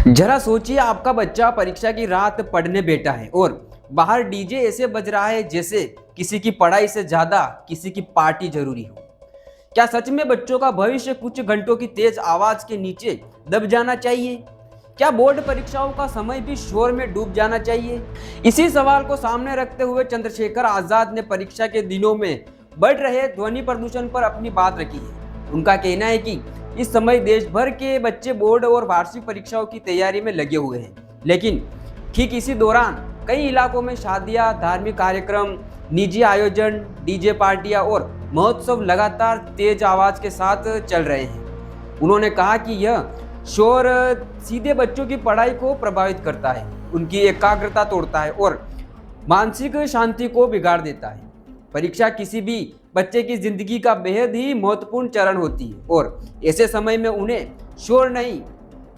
जरा सोचिए, आपका बच्चा परीक्षा की रात पढ़ने बैठा है और बाहर डीजे ऐसे बज रहा है जैसे किसी की पढ़ाई से ज्यादा किसी की पार्टी जरूरी हो। क्या सच में बच्चों का भविष्य कुछ घंटों की तेज आवाज के नीचे दब जाना चाहिए? क्या बोर्ड परीक्षाओं का समय भी शोर में डूब जाना चाहिए? इसी सवाल को सामने रखते हुए चंद्रशेखर आजाद ने परीक्षा के दिनों में बढ़ रहे ध्वनि प्रदूषण पर अपनी बात रखी है। उनका कहना है कि इस समय देश भर के बच्चे बोर्ड और वार्षिक परीक्षाओं की तैयारी में लगे हुए हैं, लेकिन ठीक इसी दौरान कई इलाकों में शादियां, धार्मिक कार्यक्रम, निजी आयोजन, डीजे पार्टियां और महोत्सव लगातार तेज आवाज के साथ चल रहे हैं। उन्होंने कहा कि यह शोर सीधे बच्चों की पढ़ाई को प्रभावित करता है, उनकी एकाग्रता तोड़ता है और मानसिक शांति को बिगाड़ देता है। परीक्षा किसी भी बच्चे की जिंदगी का बेहद ही महत्वपूर्ण चरण होती है और ऐसे समय में उन्हें शोर नहीं,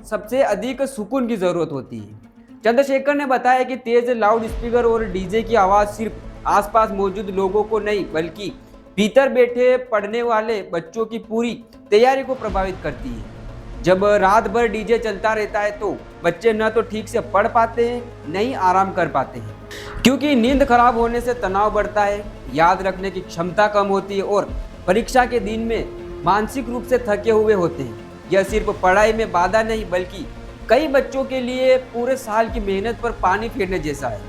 सबसे अधिक सुकून की जरूरत होती है। चंद्रशेखर ने बताया कि तेज लाउड स्पीकर और डीजे की आवाज सिर्फ आसपास मौजूद लोगों को नहीं बल्कि भीतर बैठे पढ़ने वाले बच्चों की पूरी तैयारी को प्रभावित करती है। जब रात भर डीजे चलता रहता है तो बच्चे न तो ठीक से पढ़ पाते हैं, न ही आराम कर पाते हैं, क्योंकि नींद खराब होने से तनाव बढ़ता है, याद रखने की क्षमता कम होती है और परीक्षा के दिन में मानसिक रूप से थके हुए होते हैं। यह सिर्फ पढ़ाई में बाधा नहीं बल्कि कई बच्चों के लिए पूरे साल की मेहनत पर पानी फेरने जैसा है।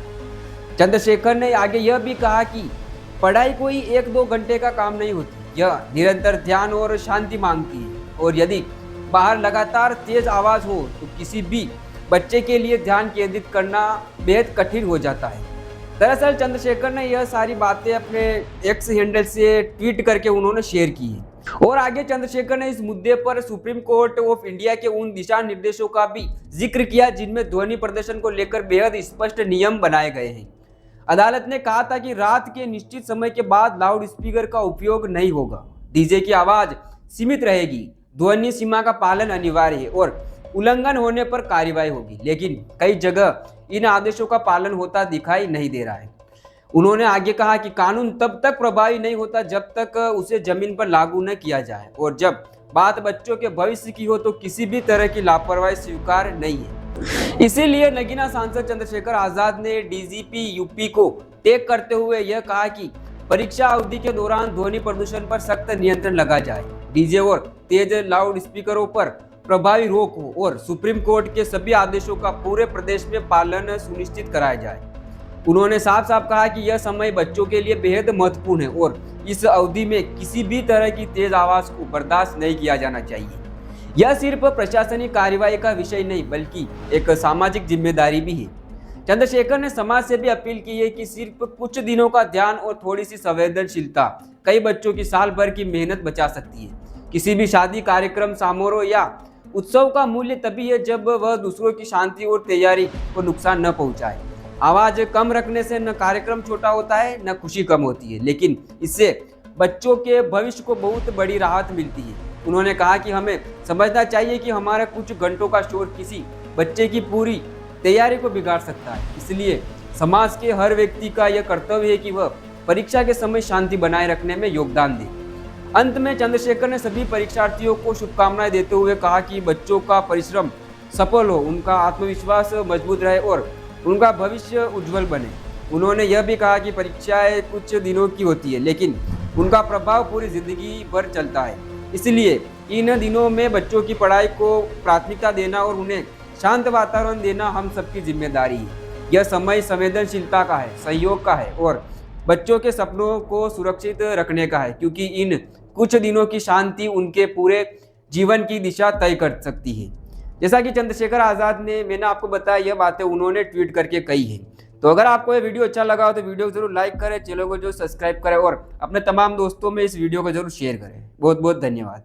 चंद्रशेखर ने आगे यह भी कहा कि पढ़ाई कोई 1-2 घंटे का काम नहीं होती, यह निरंतर ध्यान और शांति मांगती है और यदि बाहर लगातार तेज आवाज हो तो किसी भी बच्चे के लिए ध्यान केंद्रित करना बेहद कठिन हो जाता है। दरअसल चंद्रशेखर ने यह सारी बातें अपने एक्स हैंडल से ट्वीट करके उन्होंने शेयर की है और आगे चंद्रशेखर ने इस मुद्दे पर सुप्रीम कोर्ट ऑफ इंडिया के उन दिशा निर्देशों का भी जिक्र किया जिनमें ध्वनि प्रदर्शन को लेकर बेहद स्पष्ट नियम बनाए गए हैं। अदालत ने कहा था कि रात के निश्चित समय के बाद लाउड स्पीकर का उपयोग नहीं होगा, डीजे की आवाज सीमित रहेगी, ध्वनि सीमा का पालन अनिवार्य है और उल्लंघन होने पर कार्रवाई होगी। लेकिन कई जगह इन आदेशों का पालन होता दिखाई नहीं दे रहा है। उन्होंने आगे कहा कि कानून तब तक प्रभावी नहीं होता जब तक उसे जमीन पर लागू न किया जाए और जब बात बच्चों के भविष्य की हो तो किसी भी तरह की लापरवाही स्वीकार नहीं है। इसीलिए नगीना सांसद चंद्रशेखर आजाद ने डीजीपी यूपी को टैग करते हुए यह कहा कि परीक्षा अवधि के दौरान ध्वनि प्रदूषण पर सख्त नियंत्रण लगा जाए, डीजे और तेज लाउड स्पीकरों पर प्रभावी रोक हो और सुप्रीम कोर्ट के सभी आदेशों का पूरे प्रदेश में पालन सुनिश्चित कराया जाए। उन्होंने साफ साफ कहा कि यह समय बच्चों के लिए बेहद महत्वपूर्ण है और इस अवधि में किसी भी तरह की तेज आवाज को बर्दाश्त नहीं किया जाना चाहिए। यह सिर्फ प्रशासनिक कार्रवाई का विषय नहीं बल्कि एक सामाजिक जिम्मेदारी भी है। चंद्रशेखर ने समाज से भी अपील की है कि सिर्फ कुछ दिनों का ध्यान और थोड़ी सी संवेदनशीलता कई बच्चों की साल भर की मेहनत बचा सकती है। किसी भी शादी, कार्यक्रम, समारोह या उत्सव का मूल्य तभी है जब वह दूसरों की शांति और तैयारी को नुकसान न पहुंचाए। आवाज कम रखने से न कार्यक्रम छोटा होता है न खुशी कम होती है, लेकिन इससे बच्चों के भविष्य को बहुत बड़ी राहत मिलती है। उन्होंने कहा कि हमें समझना चाहिए कि हमारा कुछ घंटों का शोर किसी बच्चे की पूरी तैयारी को बिगाड़ सकता है। इसलिए समाज के हर व्यक्ति का यह कर्तव्य है कि वह परीक्षा के समय शांति बनाए रखने में योगदान दे। अंत में चंद्रशेखर ने सभी परीक्षार्थियों को शुभकामनाएं देते हुए कहा कि बच्चों का परिश्रम सफल हो, उनका आत्मविश्वास मजबूत रहे और उनका भविष्य उज्जवल बने। उन्होंने यह भी कहा कि परीक्षाएं कुछ दिनों की होती है लेकिन उनका प्रभाव पूरी जिंदगी भर चलता है, इसलिए इन दिनों में बच्चों की पढ़ाई को प्राथमिकता देना और उन्हें शांत वातावरण देना हम सबकी जिम्मेदारी है। यह समय संवेदनशीलता का है, सहयोग का है और बच्चों के सपनों को सुरक्षित रखने का है, क्योंकि इन कुछ दिनों की शांति उनके पूरे जीवन की दिशा तय कर सकती है। जैसा कि चंद्रशेखर आजाद ने, मैंने आपको बताया, यह बातें उन्होंने ट्वीट करके कही है। तो अगर आपको ये वीडियो अच्छा लगा हो तो वीडियो को जरूर लाइक करें, चैनल को जो सब्सक्राइब करें और अपने तमाम दोस्तों में इस वीडियो को जरूर शेयर करें। बहुत बहुत धन्यवाद।